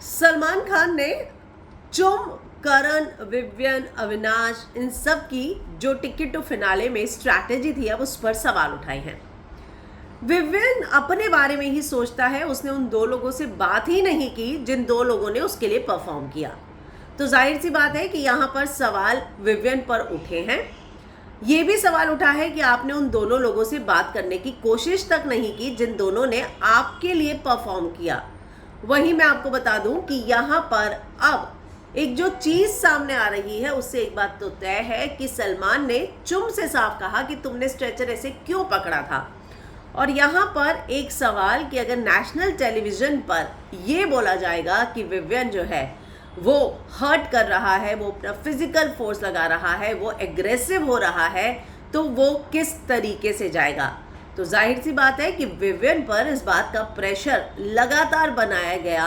सलमान खान ने चुम, करण, विवियन, अविनाश इन सब की जो टिकट टू फिनाले में स्ट्रैटेजी थी अब उस पर सवाल उठाए हैं। विवियन अपने बारे में ही सोचता है, उसने उन दो लोगों से बात ही नहीं की जिन दो लोगों ने उसके लिए परफॉर्म किया। तो जाहिर सी बात है कि यहाँ पर सवाल विवियन पर उठे हैं। ये भी सवाल उठा है कि आपने उन दोनों लोगों से बात करने की कोशिश तक नहीं की जिन दोनों ने आपके लिए परफॉर्म किया। वहीं मैं आपको बता दूं कि यहाँ पर अब एक जो चीज सामने आ रही है उससे एक बात तो तय है कि सलमान ने चुम से साफ कहा कि तुमने स्ट्रेचर ऐसे क्यों पकड़ा था। और यहाँ पर एक सवाल कि अगर नेशनल टेलीविजन पर ये बोला जाएगा कि विवियन जो है वो हर्ट कर रहा है, वो अपना फिजिकल फोर्स लगा रहा है, वो एग्रेसिव हो रहा है, तो वो किस तरीके से जाएगा। तो जाहिर सी बात है कि विवियन पर इस बात का प्रेशर लगातार बनाया गया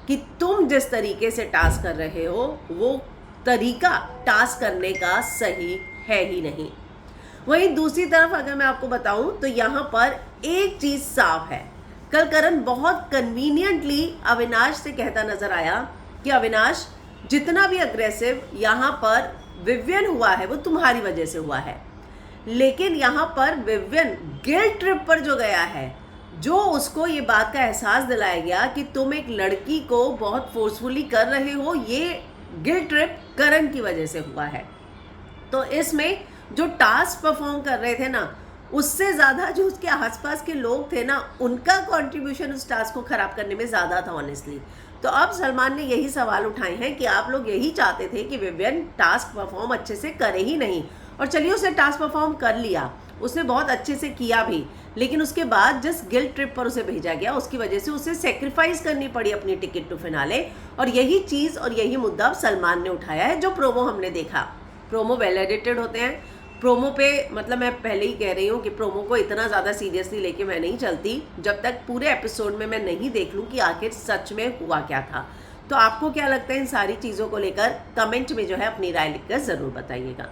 कि तुम जिस तरीके से टास्क कर रहे हो वो तरीका टास्क करने का सही है ही नहीं। वहीं दूसरी तरफ अगर मैं आपको बताऊं तो यहाँ पर एक चीज साफ है। कल करण बहुत कन्वीनियंटली अविनाश से कहता नजर आया कि अविनाश, जितना भी अग्रेसिव यहाँ पर विवियन हुआ है वो तुम्हारी वजह से हुआ है। लेकिन यहाँ पर विवियन गिल्ट ट्रिप पर जो गया है, जो उसको ये बात का एहसास दिलाया गया कि तुम एक लड़की को बहुत फोर्सफुली कर रहे हो, ये गिल्ट ट्रिप करण की वजह से हुआ है। तो इसमें जो टास्क परफॉर्म कर रहे थे ना, उससे ज़्यादा जो उसके आसपास के लोग थे ना, उनका कंट्रीब्यूशन उस टास्क को ख़राब करने में ज़्यादा था ऑनेस्टली। तो अब सलमान ने यही सवाल उठाए हैं कि आप लोग यही चाहते थे कि विवियन टास्क परफॉर्म अच्छे से करे ही नहीं, और चलिए उसने टास्क परफॉर्म कर लिया, उसने बहुत अच्छे से किया भी, लेकिन उसके बाद जिस गिल्ट ट्रिप पर उसे भेजा गया उसकी वजह से उसे सेक्रीफाइस करनी पड़ी अपनी टिकट टू फिनाले। और यही चीज़ और यही मुद्दा सलमान ने उठाया है। जो प्रोमो हमने देखा, प्रोमो वेल एडिटेड होते हैं। प्रोमो पे मतलब मैं पहले ही कह रही हूँ कि प्रोमो को इतना ज़्यादा सीरियसली लेके मैं नहीं चलती जब तक पूरे एपिसोड में मैं नहीं देख लूँ कि आखिर सच में हुआ क्या था। तो आपको क्या लगता है इन सारी चीज़ों को लेकर, कमेंट में जो है अपनी राय लिखकर ज़रूर बताइएगा।